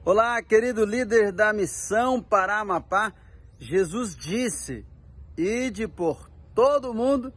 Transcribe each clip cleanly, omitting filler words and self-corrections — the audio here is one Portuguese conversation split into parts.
Olá, querido líder da Missão Pará Amapá. Jesus disse: ide por todo mundo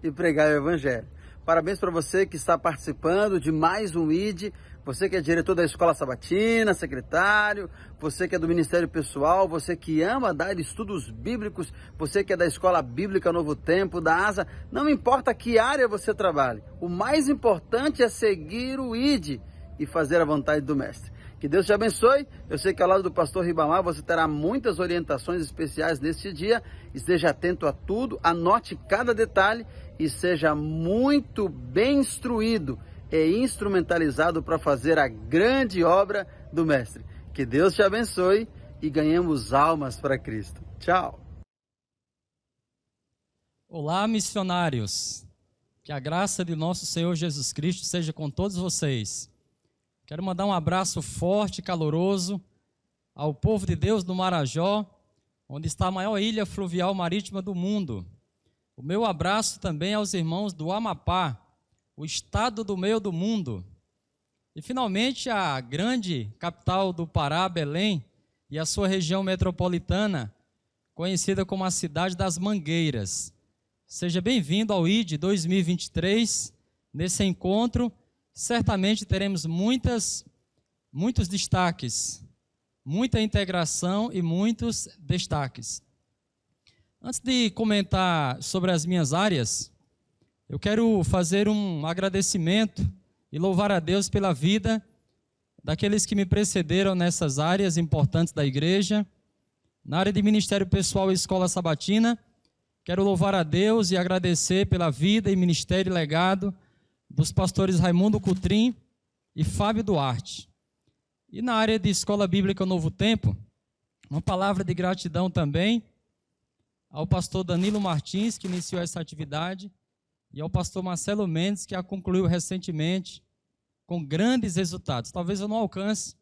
e pregai o Evangelho. Parabéns para você que está participando de mais um ID, você que é diretor da Escola Sabatina, secretário, você que é do Ministério Pessoal, você que ama dar estudos bíblicos, você que é da Escola Bíblica Novo Tempo, da ASA, não importa que área você trabalhe, o mais importante é seguir o ID e fazer a vontade do Mestre. Que Deus te abençoe. Eu sei que ao lado do pastor Ribamar você terá muitas orientações especiais neste dia. Esteja atento a tudo, anote cada detalhe e seja muito bem instruído e instrumentalizado para fazer a grande obra do Mestre. Que Deus te abençoe e ganhemos almas para Cristo. Tchau. Olá, missionários. Que a graça de nosso Senhor Jesus Cristo seja com todos vocês. Quero mandar um abraço forte e caloroso ao povo de Deus do Marajó, onde está a maior ilha fluvial marítima do mundo. O meu abraço também aos irmãos do Amapá, o estado do meio do mundo. E finalmente a grande capital do Pará, Belém, e a sua região metropolitana, conhecida como a cidade das Mangueiras. Seja bem-vindo ao ID 2023, nesse encontro. Certamente teremos muitos destaques, muita integração e muitos destaques. Antes de comentar sobre as minhas áreas, eu quero fazer um agradecimento e louvar a Deus pela vida daqueles que me precederam nessas áreas importantes da igreja. Na área de Ministério Pessoal e Escola Sabatina, quero louvar a Deus e agradecer pela vida e ministério e legado dos pastores Raimundo Cutrim e Fábio Duarte. E na área de Escola Bíblica Novo Tempo, uma palavra de gratidão também ao pastor Danilo Martins, que iniciou essa atividade, e ao pastor Marcelo Mendes, que a concluiu recentemente com grandes resultados. Talvez eu não alcance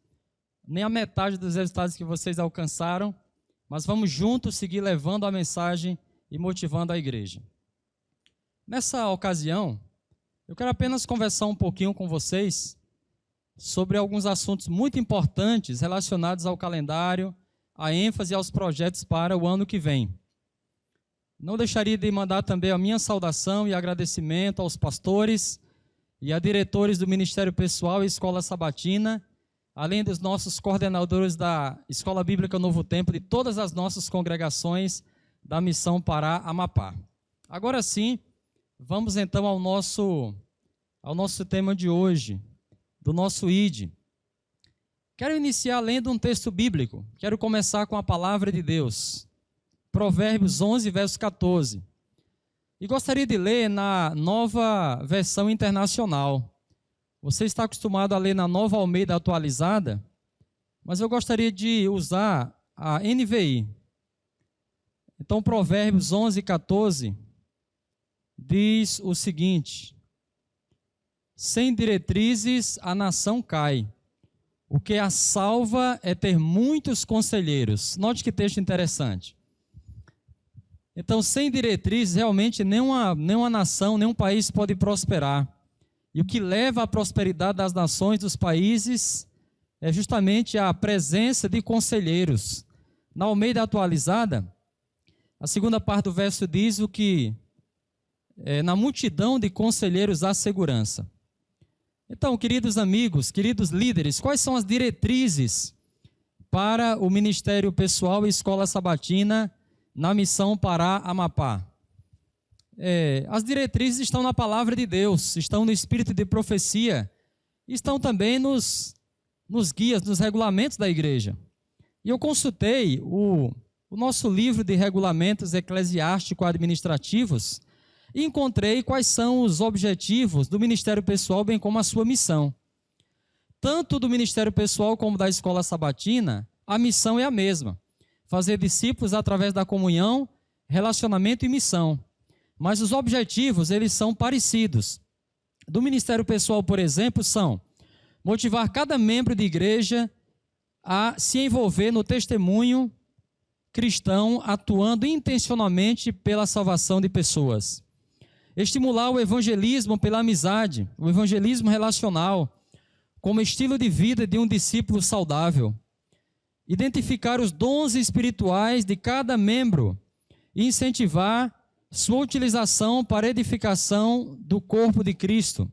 nem a metade dos resultados que vocês alcançaram, mas vamos juntos seguir levando a mensagem e motivando a igreja. Nessa ocasião, eu quero apenas conversar um pouquinho com vocês sobre alguns assuntos muito importantes relacionados ao calendário, à ênfase e aos projetos para o ano que vem. Não deixaria de mandar também a minha saudação e agradecimento aos pastores e a diretores do Ministério Pessoal e Escola Sabatina, além dos nossos coordenadores da Escola Bíblica Novo Tempo, de todas as nossas congregações da Missão Pará Amapá. Agora sim, vamos então ao nosso tema de hoje, do nosso ID. Quero iniciar lendo um texto bíblico. Quero começar com a palavra de Deus. Provérbios 11, verso 14. E gostaria de ler na Nova Versão Internacional. Você está acostumado a ler na Nova Almeida Atualizada, mas eu gostaria de usar a NVI. Então, Provérbios 11, 14... diz o seguinte: sem diretrizes a nação cai, o que a salva é ter muitos conselheiros. Note que texto interessante. Então, sem diretrizes, realmente nenhuma nação, nenhum país pode prosperar. E o que leva à prosperidade das nações, dos países, é justamente a presença de conselheiros. Na Almeida Atualizada, a segunda parte do verso diz o que na multidão de conselheiros há segurança. Então, queridos amigos, queridos líderes, quais são as diretrizes para o Ministério Pessoal e Escola Sabatina na Missão Pará Amapá? As diretrizes estão na palavra de Deus, estão no espírito de profecia, estão também nos guias, nos regulamentos da igreja. E eu consultei o nosso livro de regulamentos eclesiástico-administrativos, e encontrei quais são os objetivos do Ministério Pessoal, bem como a sua missão. Tanto do Ministério Pessoal como da Escola Sabatina, a missão é a mesma: fazer discípulos através da comunhão, relacionamento e missão. Mas os objetivos, eles são parecidos. Do Ministério Pessoal, por exemplo, são motivar cada membro de igreja a se envolver no testemunho cristão, atuando intencionalmente pela salvação de pessoas. Estimular o evangelismo pela amizade, o evangelismo relacional, como estilo de vida de um discípulo saudável, identificar os dons espirituais de cada membro e incentivar sua utilização para edificação do corpo de Cristo.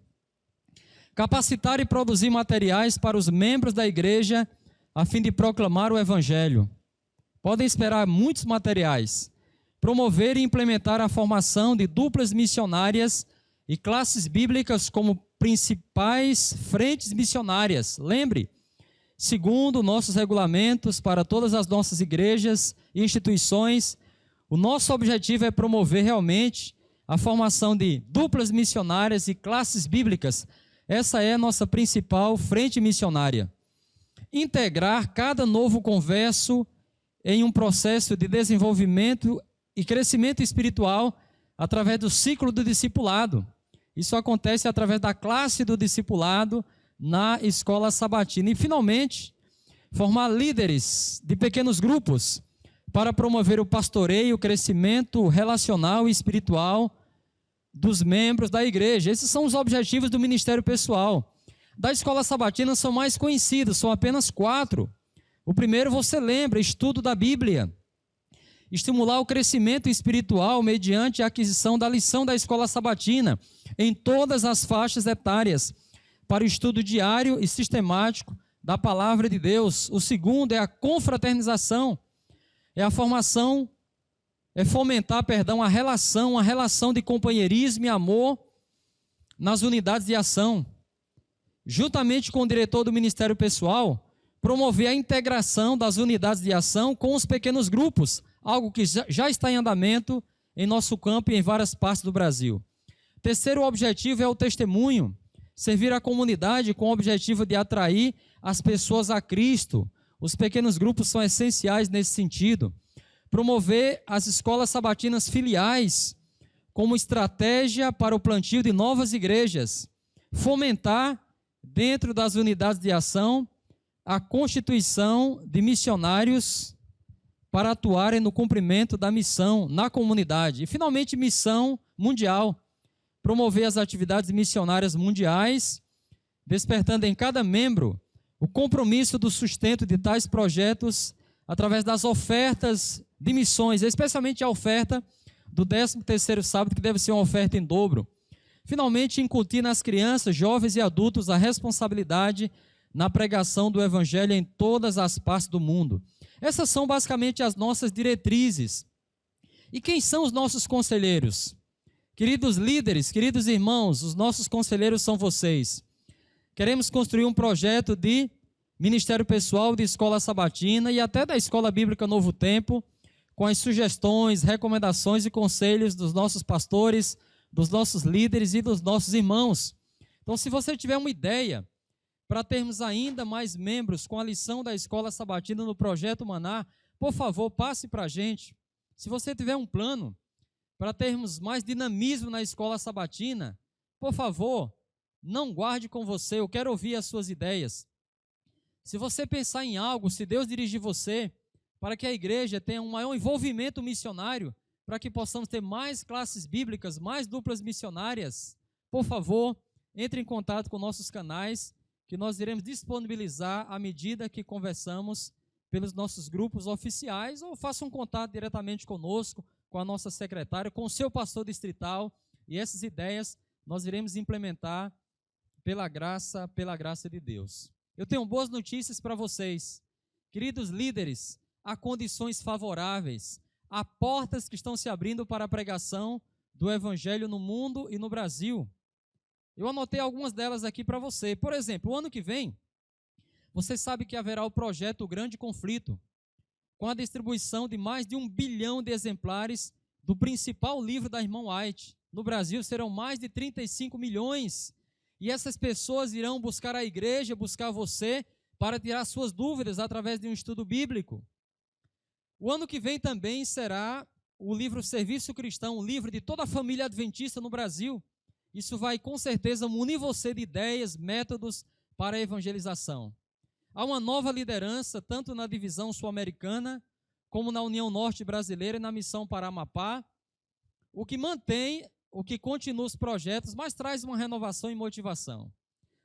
Capacitar e produzir materiais para os membros da igreja a fim de proclamar o Evangelho. Podem esperar muitos materiais. Promover e implementar a formação de duplas missionárias e classes bíblicas como principais frentes missionárias. Lembre, segundo nossos regulamentos para todas as nossas igrejas e instituições, o nosso objetivo é promover realmente a formação de duplas missionárias e classes bíblicas. Essa é a nossa principal frente missionária. Integrar cada novo converso em um processo de desenvolvimento e crescimento espiritual através do ciclo do discipulado. Isso acontece através da classe do discipulado na escola sabatina. E, finalmente, formar líderes de pequenos grupos para promover o pastoreio, o crescimento relacional e espiritual dos membros da igreja. Esses são os objetivos do ministério pessoal. Da escola sabatina são mais conhecidos, são apenas 4. O primeiro, você lembra, estudo da Bíblia. Estimular o crescimento espiritual mediante a aquisição da lição da escola sabatina em todas as faixas etárias, para o estudo diário e sistemático da palavra de Deus. O segundo é a confraternização, é a formação, é fomentar, a relação de companheirismo e amor nas unidades de ação. Juntamente com o diretor do Ministério Pessoal, promover a integração das unidades de ação com os pequenos grupos, algo que já está em andamento em nosso campo e em várias partes do Brasil. Terceiro objetivo é o testemunho, servir a comunidade com o objetivo de atrair as pessoas a Cristo. Os pequenos grupos são essenciais nesse sentido. Promover as escolas sabatinas filiais como estratégia para o plantio de novas igrejas. Fomentar, dentro das unidades de ação, a constituição de missionários para atuarem no cumprimento da missão na comunidade. E, finalmente, missão mundial. Promover as atividades missionárias mundiais, despertando em cada membro o compromisso do sustento de tais projetos através das ofertas de missões, especialmente a oferta do 13º sábado, que deve ser uma oferta em dobro. Finalmente, incutir nas crianças, jovens e adultos a responsabilidade na pregação do Evangelho em todas as partes do mundo. Essas são basicamente as nossas diretrizes. E quem são os nossos conselheiros? Queridos líderes, queridos irmãos, os nossos conselheiros são vocês. Queremos construir um projeto de ministério pessoal, de escola sabatina e até da escola bíblica Novo Tempo, com as sugestões, recomendações e conselhos dos nossos pastores, dos nossos líderes e dos nossos irmãos. Então, se você tiver uma ideia para termos ainda mais membros com a lição da escola sabatina no Projeto Maná, por favor, passe para a gente. Se você tiver um plano para termos mais dinamismo na escola sabatina, por favor, não guarde com você, eu quero ouvir as suas ideias. Se você pensar em algo, se Deus dirigir você para que a igreja tenha um maior envolvimento missionário, para que possamos ter mais classes bíblicas, mais duplas missionárias, por favor, entre em contato com nossos canais, que nós iremos disponibilizar à medida que conversamos pelos nossos grupos oficiais, ou faça um contato diretamente conosco, com a nossa secretária, com o seu pastor distrital, e essas ideias nós iremos implementar pela graça de Deus. Eu tenho boas notícias para vocês. Queridos líderes, há condições favoráveis, há portas que estão se abrindo para a pregação do Evangelho no mundo e no Brasil. Eu anotei algumas delas aqui para você. Por exemplo, o ano que vem, você sabe que haverá o projeto Grande Conflito, com a distribuição de mais de 1 bilhão de exemplares do principal livro da Irmã White. No Brasil serão mais de 35 milhões. E essas pessoas irão buscar a igreja, buscar você, para tirar suas dúvidas através de um estudo bíblico. O ano que vem também será o livro Serviço Cristão, um livro de toda a família adventista no Brasil. Isso vai, com certeza, munir você de ideias, métodos para a evangelização. Há uma nova liderança, tanto na divisão sul-americana, como na União Norte Brasileira e na Missão para Amapá, o que mantém, o que continua os projetos, mas traz uma renovação e motivação.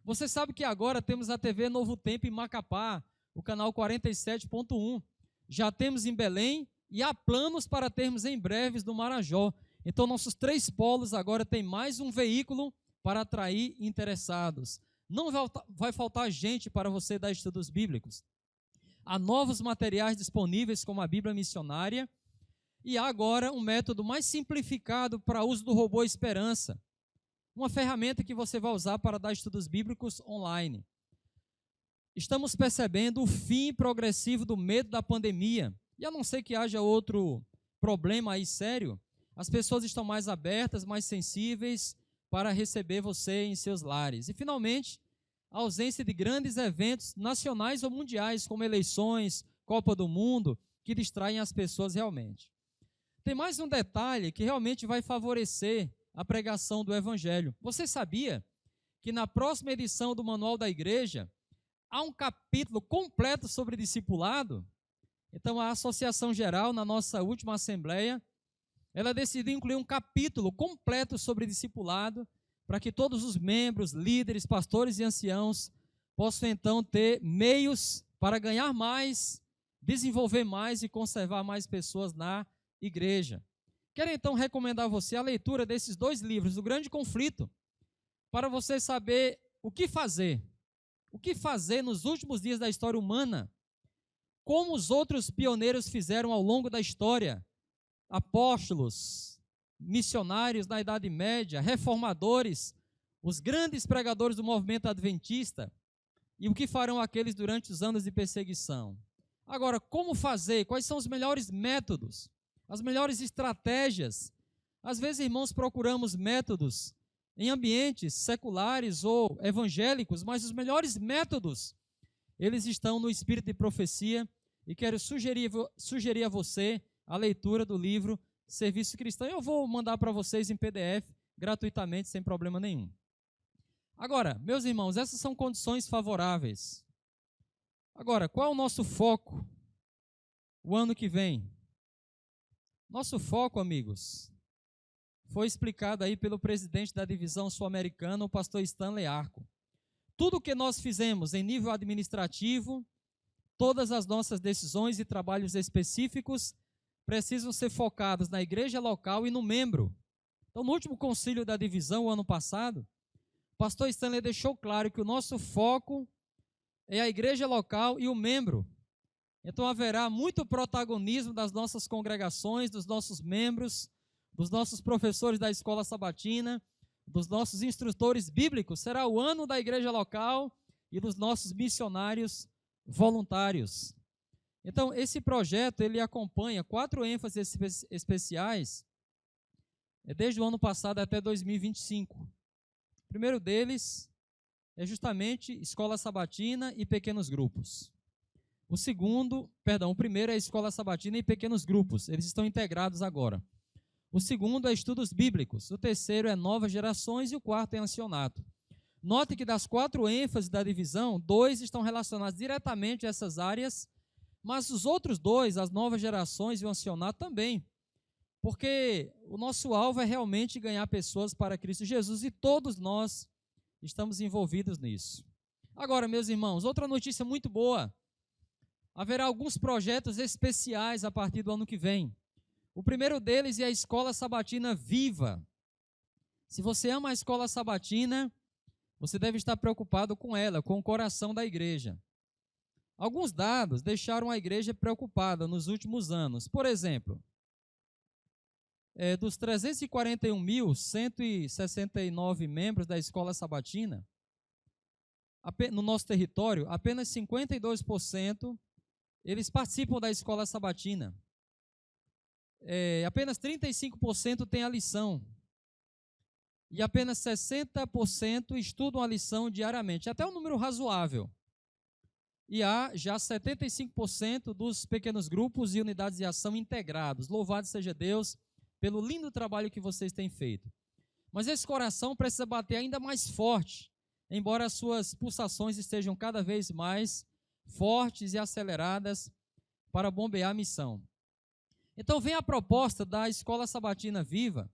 Você sabe que agora temos a TV Novo Tempo em Macapá, o canal 47.1. Já temos em Belém e há planos para termos em breves no Marajó. Então, nossos 3 polos agora têm mais um veículo para atrair interessados. Não vai faltar gente para você dar estudos bíblicos. Há novos materiais disponíveis, como a Bíblia Missionária, e há agora um método mais simplificado para o uso do robô Esperança, uma ferramenta que você vai usar para dar estudos bíblicos online. Estamos percebendo o fim progressivo do medo da pandemia, e a não ser que haja outro problema aí sério, as pessoas estão mais abertas, mais sensíveis para receber você em seus lares. E, finalmente, a ausência de grandes eventos nacionais ou mundiais, como eleições, Copa do Mundo, que distraem as pessoas realmente. Tem mais um detalhe que realmente vai favorecer a pregação do Evangelho. Você sabia que na próxima edição do Manual da Igreja há um capítulo completo sobre discipulado? Então, a Associação Geral, na nossa última assembleia, ela decidiu incluir um capítulo completo sobre discipulado, para que todos os membros, líderes, pastores e anciãos possam então ter meios para ganhar mais, desenvolver mais e conservar mais pessoas na igreja. Quero então recomendar a você a leitura desses 2 livros, O Grande Conflito, para você saber o que fazer. O que fazer nos últimos dias da história humana, como os outros pioneiros fizeram ao longo da história, apóstolos, missionários na Idade Média, reformadores, os grandes pregadores do movimento adventista, e o que farão aqueles durante os anos de perseguição. Agora, como fazer? Quais são os melhores métodos? As melhores estratégias? Às vezes, irmãos, procuramos métodos em ambientes seculares ou evangélicos, mas os melhores métodos, eles estão no espírito de profecia, e quero sugerir a você a leitura do livro Serviço Cristão. Eu vou mandar para vocês em PDF, gratuitamente, sem problema nenhum. Agora, meus irmãos, essas são condições favoráveis. Agora, qual é o nosso foco o ano que vem? Nosso foco, amigos, foi explicado aí pelo presidente da divisão sul-americana, o pastor Stanley Arco. Tudo o que nós fizemos em nível administrativo, todas as nossas decisões e trabalhos específicos precisam ser focados na igreja local e no membro. Então, no último concílio da divisão, o ano passado, o pastor Stanley deixou claro que o nosso foco é a igreja local e o membro. Então, haverá muito protagonismo das nossas congregações, dos nossos membros, dos nossos professores da escola sabatina, dos nossos instrutores bíblicos. Será o ano da igreja local e dos nossos missionários voluntários. Então, esse projeto, ele acompanha 4 ênfases especiais, desde o ano passado até 2025. O primeiro deles é justamente escola sabatina e pequenos grupos. O primeiro é a escola sabatina e pequenos grupos, eles estão integrados agora. O segundo é estudos bíblicos, o terceiro é novas gerações e o quarto é ancianato. Note que das 4 ênfases da divisão, 2 estão relacionados diretamente a essas áreas, mas os outros 2, as novas gerações e o ancianato também, porque o nosso alvo é realmente ganhar pessoas para Cristo Jesus e todos nós estamos envolvidos nisso. Agora, meus irmãos, outra notícia muito boa, haverá alguns projetos especiais a partir do ano que vem. O primeiro deles é a Escola Sabatina Viva. Se você ama a Escola Sabatina, você deve estar preocupado com ela, com o coração da igreja. Alguns dados deixaram a igreja preocupada nos últimos anos. Por exemplo, dos 341.169 membros da Escola Sabatina, no nosso território, apenas 52% eles participam da Escola Sabatina. Apenas 35% têm a lição. E apenas 60% estudam a lição diariamente. Até um número razoável. E há já 75% dos pequenos grupos e unidades de ação integrados. Louvado seja Deus pelo lindo trabalho que vocês têm feito. Mas esse coração precisa bater ainda mais forte, embora as suas pulsações estejam cada vez mais fortes e aceleradas para bombear a missão. Então vem a proposta da Escola Sabatina Viva,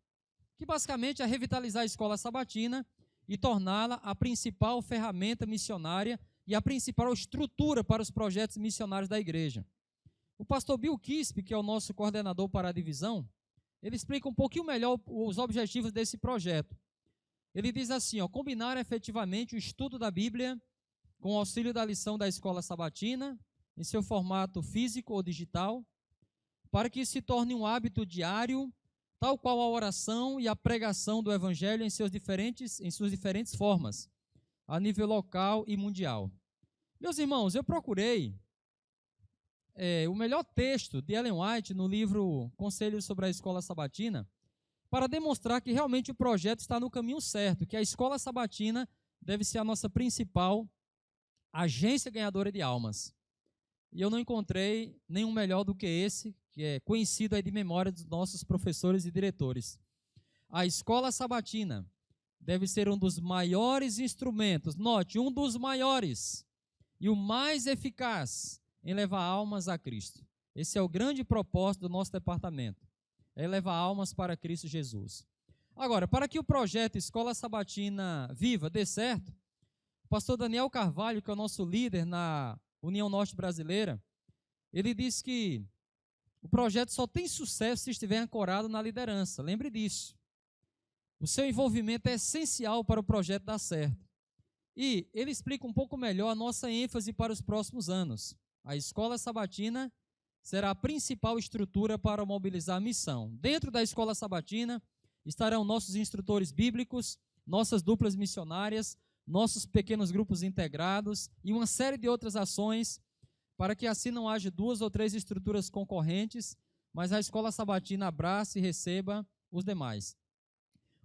que basicamente é revitalizar a Escola Sabatina e torná-la a principal ferramenta missionária e a principal estrutura para os projetos missionários da igreja. O pastor Bill Kispe, que é o nosso coordenador para a divisão, ele explica um pouquinho melhor os objetivos desse projeto. Ele diz assim, combinar efetivamente o estudo da Bíblia com o auxílio da lição da escola sabatina, em seu formato físico ou digital, para que isso se torne um hábito diário, tal qual a oração e a pregação do Evangelho em suas diferentes formas, a nível local e mundial. Meus irmãos, eu procurei o melhor texto de Ellen White no livro Conselhos sobre a Escola Sabatina, para demonstrar que realmente o projeto está no caminho certo, que a escola sabatina deve ser a nossa principal agência ganhadora de almas. E eu não encontrei nenhum melhor do que esse, que é conhecido aí de memória dos nossos professores e diretores. A escola sabatina deve ser um dos maiores instrumentos, note, um dos maiores e o mais eficaz em levar almas a Cristo. Esse é o grande propósito do nosso departamento, é levar almas para Cristo Jesus. Agora, para que o projeto Escola Sabatina Viva dê certo, o pastor Daniel Carvalho, que é o nosso líder na União Norte Brasileira, ele diz que o projeto só tem sucesso se estiver ancorado na liderança. Lembre disso. O seu envolvimento é essencial para o projeto dar certo. E ele explica um pouco melhor a nossa ênfase para os próximos anos. A Escola Sabatina será a principal estrutura para mobilizar a missão. Dentro da Escola Sabatina estarão nossos instrutores bíblicos, nossas duplas missionárias, nossos pequenos grupos integrados e uma série de outras ações para que assim não haja 2 ou 3 estruturas concorrentes, mas a Escola Sabatina abrace e receba os demais.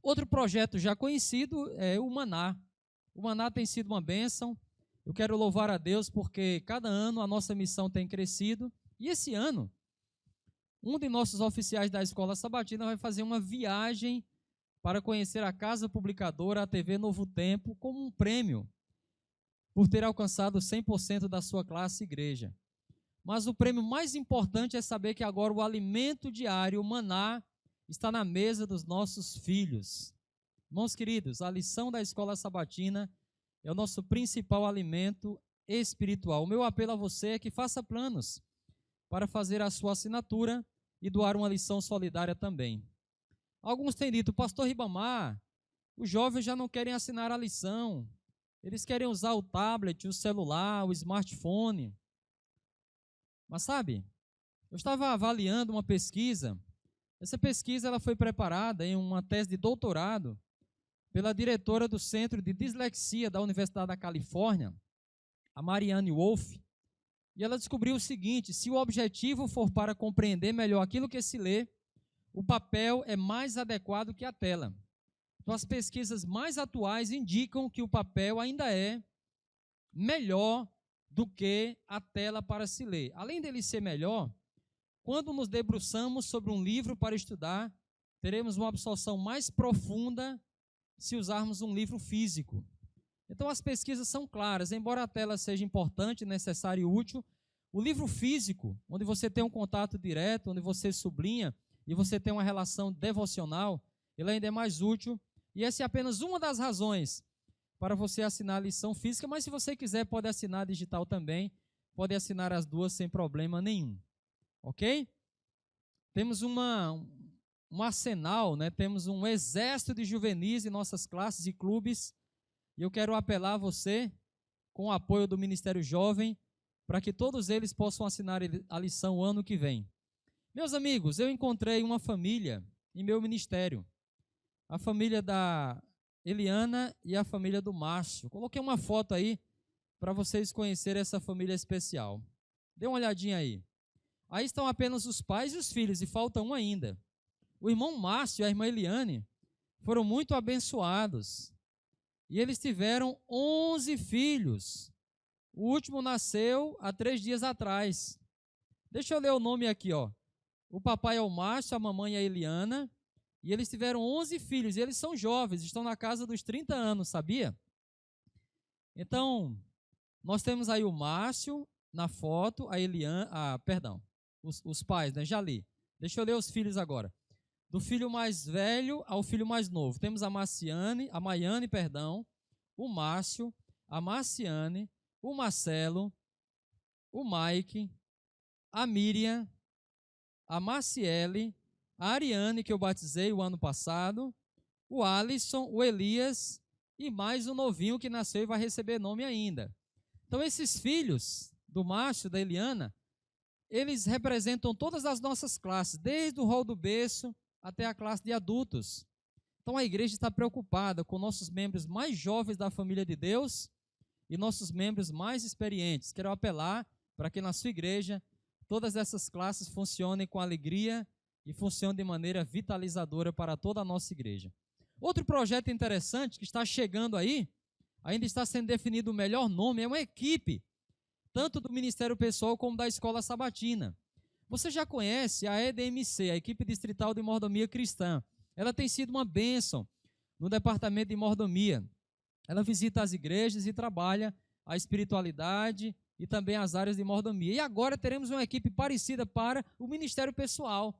Outro projeto já conhecido é o Maná. O Maná tem sido uma bênção. Eu quero louvar a Deus porque cada ano a nossa missão tem crescido. E esse ano, um de nossos oficiais da Escola Sabatina vai fazer uma viagem para conhecer a Casa Publicadora, a TV Novo Tempo, como um prêmio por ter alcançado 100% da sua classe igreja. Mas o prêmio mais importante é saber que agora o alimento diário, o maná, está na mesa dos nossos filhos. Irmãos queridos, a lição da Escola Sabatina é o nosso principal alimento espiritual. O meu apelo a você é que faça planos para fazer a sua assinatura e doar uma lição solidária também. Alguns têm dito, pastor Ribamar, os jovens já não querem assinar a lição, eles querem usar o tablet, o celular, o smartphone. Mas sabe, eu estava avaliando uma pesquisa. Essa pesquisa ela foi preparada em uma tese de doutorado pela diretora do Centro de Dislexia da Universidade da Califórnia, a Marianne Wolf, e ela descobriu o seguinte: se o objetivo for para compreender melhor aquilo que se lê, o papel é mais adequado que a tela. Então, as pesquisas mais atuais indicam que o papel ainda é melhor do que a tela para se ler. Além dele ser melhor, quando nos debruçamos sobre um livro para estudar, teremos uma absorção mais profunda se usarmos um livro físico. Então, as pesquisas são claras, embora a tela seja importante, necessária e útil, o livro físico, onde você tem um contato direto, onde você sublinha e você tem uma relação devocional, ele ainda é mais útil. E essa é apenas uma das razões para você assinar a lição física, mas se você quiser pode assinar digital também, pode assinar as duas sem problema nenhum. Ok? Temos um arsenal, né? Temos um exército de juvenis em nossas classes e clubes, e eu quero apelar a você, com o apoio do Ministério Jovem, para que todos eles possam assinar a lição o ano que vem. Meus amigos, eu encontrei uma família em meu ministério, a família da Eliana e a família do Márcio. Coloquei uma foto aí para vocês conhecerem essa família especial. Dê uma olhadinha aí. Aí estão apenas os pais e os filhos, e falta um ainda. O irmão Márcio e a irmã Eliane foram muito abençoados. E eles tiveram 11 filhos. O último nasceu há 3 dias atrás. Deixa eu ler o nome aqui, ó. O papai é o Márcio, a mamãe é a Eliana. E eles tiveram 11 filhos. E eles são jovens, estão na casa dos 30 anos, sabia? Então, nós temos aí o Márcio na foto, a Eliana, os pais, né? Já li. Deixa eu ler os filhos agora. do filho mais velho ao filho mais novo. Temos a Maiane, o Márcio, a Marciane, o Marcelo, o Mike, a Miriam, a Marciele, a Ariane, que eu batizei o ano passado, o Alisson, o Elias e mais um novinho que nasceu e vai receber nome ainda. Então, esses filhos do Márcio, da Eliana, eles representam todas as nossas classes, desde o rol do berço até a classe de adultos. Então, a igreja está preocupada com nossos membros mais jovens da família de Deus e nossos membros mais experientes. Quero apelar para que na sua igreja todas essas classes funcionem com alegria e funcionem de maneira vitalizadora para toda a nossa igreja. Outro projeto interessante que está chegando aí, ainda está sendo definido o melhor nome, é uma equipe, tanto do Ministério Pessoal como da Escola Sabatina. Você já conhece a EDMC, a Equipe Distrital de Mordomia Cristã. Ela tem sido uma bênção no departamento de mordomia. Ela visita as igrejas e trabalha a espiritualidade e também as áreas de mordomia. E agora teremos uma equipe parecida para o Ministério Pessoal.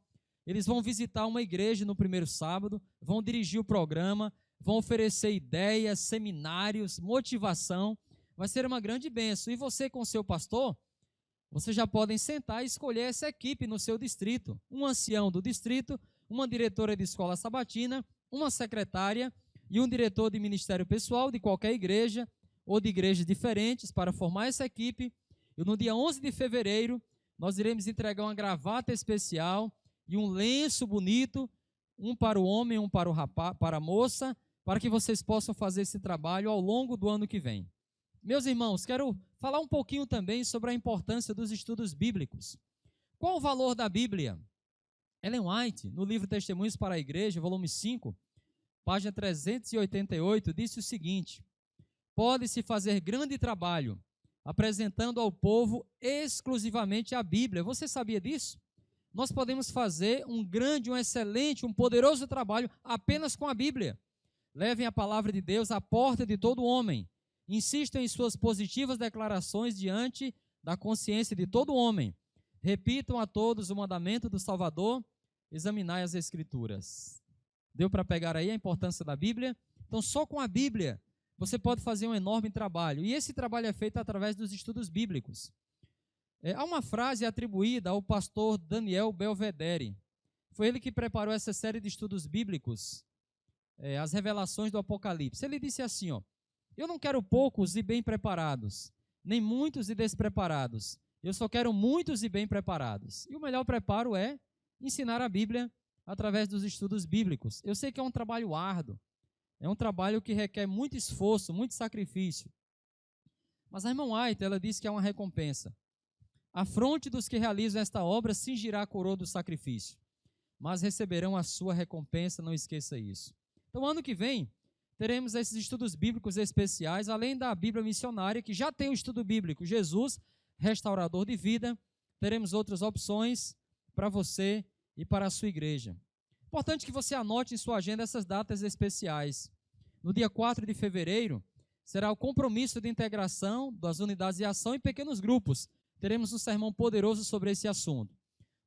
Eles vão visitar uma igreja no primeiro sábado, vão dirigir o programa, vão oferecer ideias, seminários, motivação. Vai ser uma grande bênção. E você com seu pastor, vocês já podem sentar e escolher essa equipe no seu distrito. Um ancião do distrito, uma diretora de escola sabatina, uma secretária e um diretor de ministério pessoal de qualquer igreja ou de igrejas diferentes para formar essa equipe. E no dia 11 de fevereiro, nós iremos entregar uma gravata especial e um lenço bonito, um para o homem, um para o rapaz, para a moça, para que vocês possam fazer esse trabalho ao longo do ano que vem. Meus irmãos, quero falar um pouquinho também sobre a importância dos estudos bíblicos. Qual o valor da Bíblia? Ellen White, no livro Testemunhos para a Igreja, volume 5, página 388, disse o seguinte: pode-se fazer grande trabalho apresentando ao povo exclusivamente a Bíblia. Você sabia disso? Nós podemos fazer um grande, um excelente, um poderoso trabalho apenas com a Bíblia. Levem a palavra de Deus à porta de todo homem. Insistam em suas positivas declarações diante da consciência de todo homem. Repitam a todos o mandamento do Salvador. Examinai as Escrituras. Deu para pegar aí a importância da Bíblia? Então, só com a Bíblia você pode fazer um enorme trabalho. E esse trabalho é feito através dos estudos bíblicos. Há uma frase atribuída ao pastor Daniel Belvedere. Foi ele que preparou essa série de estudos bíblicos, as revelações do Apocalipse. Ele disse assim, eu não quero poucos e bem preparados, nem muitos e despreparados. Eu só quero muitos e bem preparados. E o melhor preparo é ensinar a Bíblia através dos estudos bíblicos. Eu sei que é um trabalho árduo, é um trabalho que requer muito esforço, muito sacrifício. Mas a irmã White, ela diz que é uma recompensa. A fronte dos que realizam esta obra cingirá a coroa do sacrifício, mas receberão a sua recompensa, não esqueça isso. Então, ano que vem, teremos esses estudos bíblicos especiais, além da Bíblia missionária, que já tem o estudo bíblico Jesus, restaurador de vida. Teremos outras opções para você e para a sua igreja. Importante que você anote em sua agenda essas datas especiais. No dia 4 de fevereiro, será o compromisso de integração das unidades de ação em pequenos grupos. Teremos um sermão poderoso sobre esse assunto.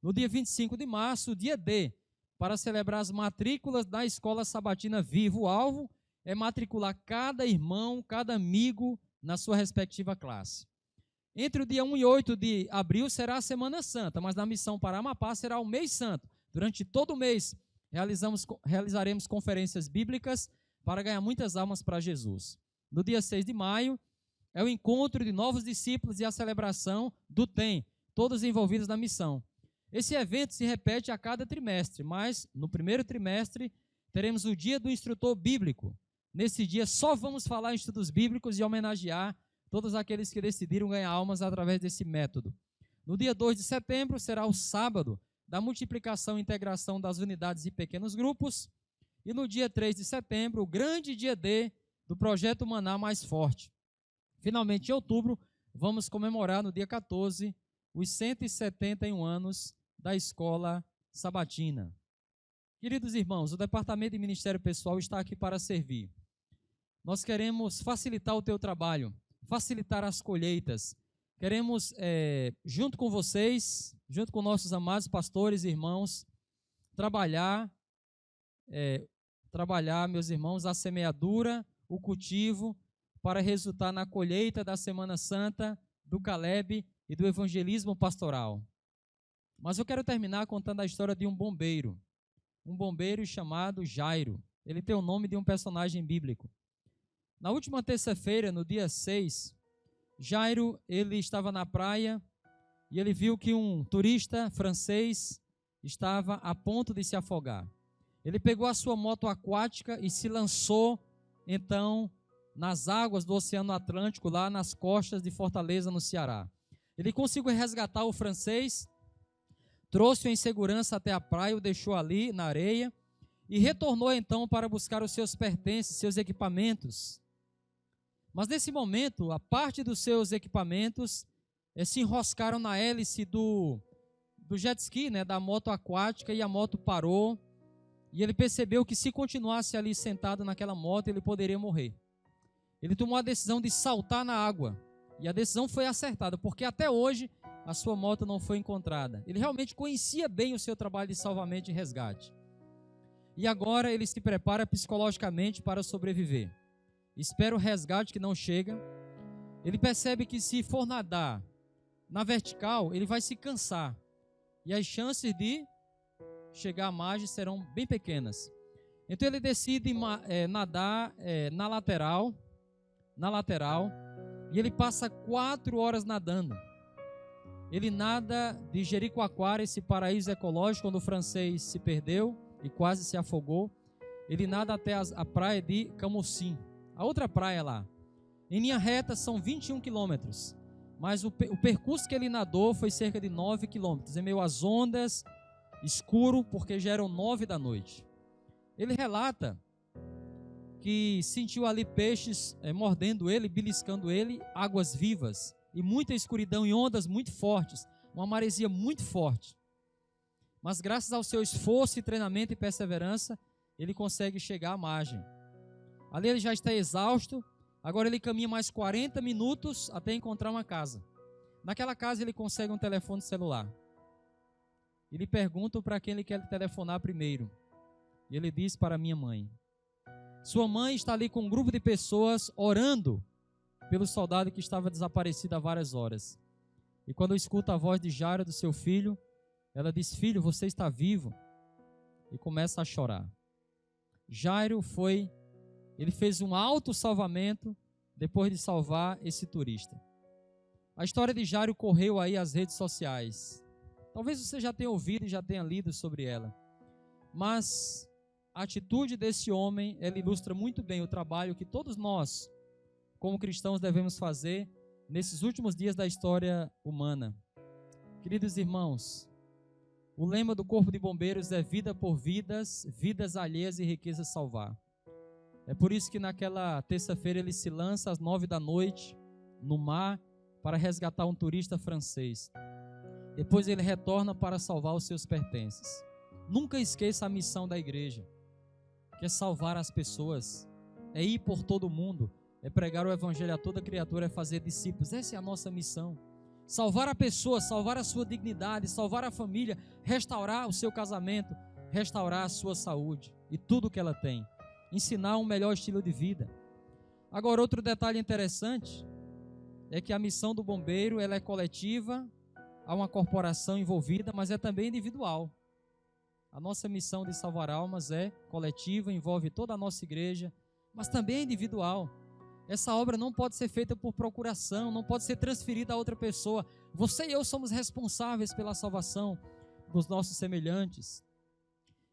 No dia 25 de março, o dia D, para celebrar as matrículas da Escola Sabatina Viva. O alvo é matricular cada irmão, cada amigo na sua respectiva classe. Entre o dia 1 e 8 de abril será a Semana Santa, mas na missão para Amapá será o mês santo. Durante todo o mês realizaremos conferências bíblicas para ganhar muitas almas para Jesus. No dia 6 de maio é o encontro de novos discípulos e a celebração do TEM, todos envolvidos na missão. Esse evento se repete a cada trimestre, mas no primeiro trimestre teremos o dia do instrutor bíblico. Nesse dia só vamos falar em estudos bíblicos e homenagear todos aqueles que decidiram ganhar almas através desse método. No dia 2 de setembro será o sábado da multiplicação e integração das unidades e pequenos grupos. E no dia 3 de setembro, o grande dia D do Projeto Maná Mais Forte. Finalmente, em outubro, vamos comemorar no dia 14 os 171 anos da Escola Sabatina. Queridos irmãos, o Departamento de Ministério Pessoal está aqui para servir. Nós queremos facilitar o teu trabalho, facilitar as colheitas. Queremos, junto com vocês, junto com nossos amados pastores e irmãos, trabalhar trabalhar, meus irmãos, a semeadura, o cultivo, para resultar na colheita da Semana Santa, do Caleb e do evangelismo pastoral. Mas eu quero terminar contando a história de um bombeiro chamado Jairo. Ele tem o nome de um personagem bíblico. Na última terça-feira, no dia 6, Jairo, ele estava na praia e ele viu que um turista francês estava a ponto de se afogar. Ele pegou a sua moto aquática e se lançou, então, nas águas do Oceano Atlântico, lá nas costas de Fortaleza, no Ceará. Ele conseguiu resgatar o francês, trouxe-o em segurança até a praia, o deixou ali na areia e retornou então para buscar os seus pertences, seus equipamentos. Mas nesse momento, a parte dos seus equipamentos se enroscaram na hélice do jet ski, da moto aquática, e a moto parou. E ele percebeu que se continuasse ali sentado naquela moto, ele poderia morrer. Ele tomou a decisão de saltar na água. E a decisão foi acertada, porque até hoje a sua moto não foi encontrada. Ele realmente conhecia bem o seu trabalho de salvamento e resgate. E agora ele se prepara psicologicamente para sobreviver. Espera o resgate que não chega. Ele percebe que se for nadar na vertical, ele vai se cansar. E as chances de chegar à margem serão bem pequenas. Então ele decide nadar na lateral, e ele passa 4 horas nadando. Ele nada de Jericoacoara, esse paraíso ecológico, onde o francês se perdeu e quase se afogou. Ele nada até a praia de Camocim, a outra praia lá. Em linha reta são 21 quilômetros, mas o percurso que ele nadou foi cerca de 9 quilômetros, em meio às ondas, escuro, porque já eram 9 da noite. Ele relata que sentiu ali peixes mordendo ele, beliscando ele, águas vivas, e muita escuridão e ondas muito fortes, uma maresia muito forte. Mas graças ao seu esforço e treinamento e perseverança, ele consegue chegar à margem. Ali ele já está exausto, agora ele caminha mais 40 minutos até encontrar uma casa. Naquela casa ele consegue um telefone celular. Ele pergunta para quem ele quer telefonar primeiro. E ele diz: para minha mãe. Sua mãe está ali com um grupo de pessoas orando pelo soldado que estava desaparecido há várias horas. E quando escuta a voz de Jairo, do seu filho, ela diz: filho, você está vivo. E começa a chorar. Jairo ele fez um autossalvamento depois de salvar esse turista. A história de Jairo correu aí às redes sociais. Talvez você já tenha ouvido e já tenha lido sobre ela. Mas a atitude desse homem, ela ilustra muito bem o trabalho que todos nós, como cristãos, devemos fazer nesses últimos dias da história humana. Queridos irmãos, o lema do Corpo de Bombeiros é vida por vidas, vidas alheias e riquezas salvar. É por isso que naquela terça-feira ele se lança às 9 da noite no mar para resgatar um turista francês. Depois ele retorna para salvar os seus pertences. Nunca esqueça a missão da igreja, que é salvar as pessoas, é ir por todo o mundo, é pregar o evangelho a toda criatura, é fazer discípulos. Essa é a nossa missão. Salvar a pessoa, salvar a sua dignidade, salvar a família, restaurar o seu casamento, restaurar a sua saúde e tudo que ela tem. Ensinar um melhor estilo de vida. Agora, outro detalhe interessante é que a missão do bombeiro, ela é coletiva, há uma corporação envolvida, mas é também individual. A nossa missão de salvar almas é coletiva, envolve toda a nossa igreja, mas também é individual. Essa obra não pode ser feita por procuração, não pode ser transferida a outra pessoa. Você e eu somos responsáveis pela salvação dos nossos semelhantes.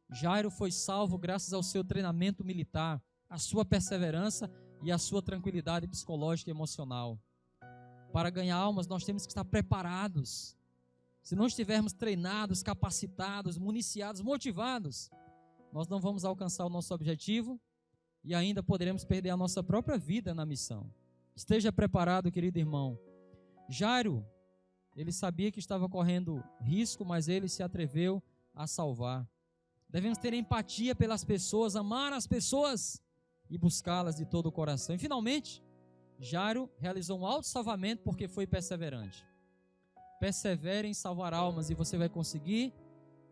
Jairo foi salvo graças ao seu treinamento militar, à sua perseverança e à sua tranquilidade psicológica e emocional. Para ganhar almas, nós temos que estar preparados. Se não estivermos treinados, capacitados, municiados, motivados, nós não vamos alcançar o nosso objetivo e ainda poderemos perder a nossa própria vida na missão. Esteja preparado, querido irmão. Jairo, ele sabia que estava correndo risco, mas ele se atreveu a salvar. Devemos ter empatia pelas pessoas, amar as pessoas e buscá-las de todo o coração. E finalmente, Jairo realizou um autossalvamento porque foi perseverante. Persevere em salvar almas e você vai conseguir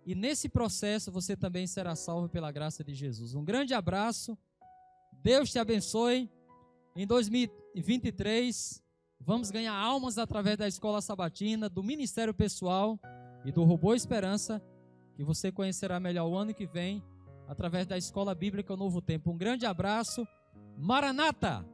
e nesse processo você também será salvo pela graça de Jesus. Um grande abraço, Deus te abençoe. Em 2023, vamos ganhar almas através da Escola Sabatina, do Ministério Pessoal e do Robô Esperança, que você conhecerá melhor o ano que vem, através da Escola Bíblica Novo Tempo. Um grande abraço, Maranata!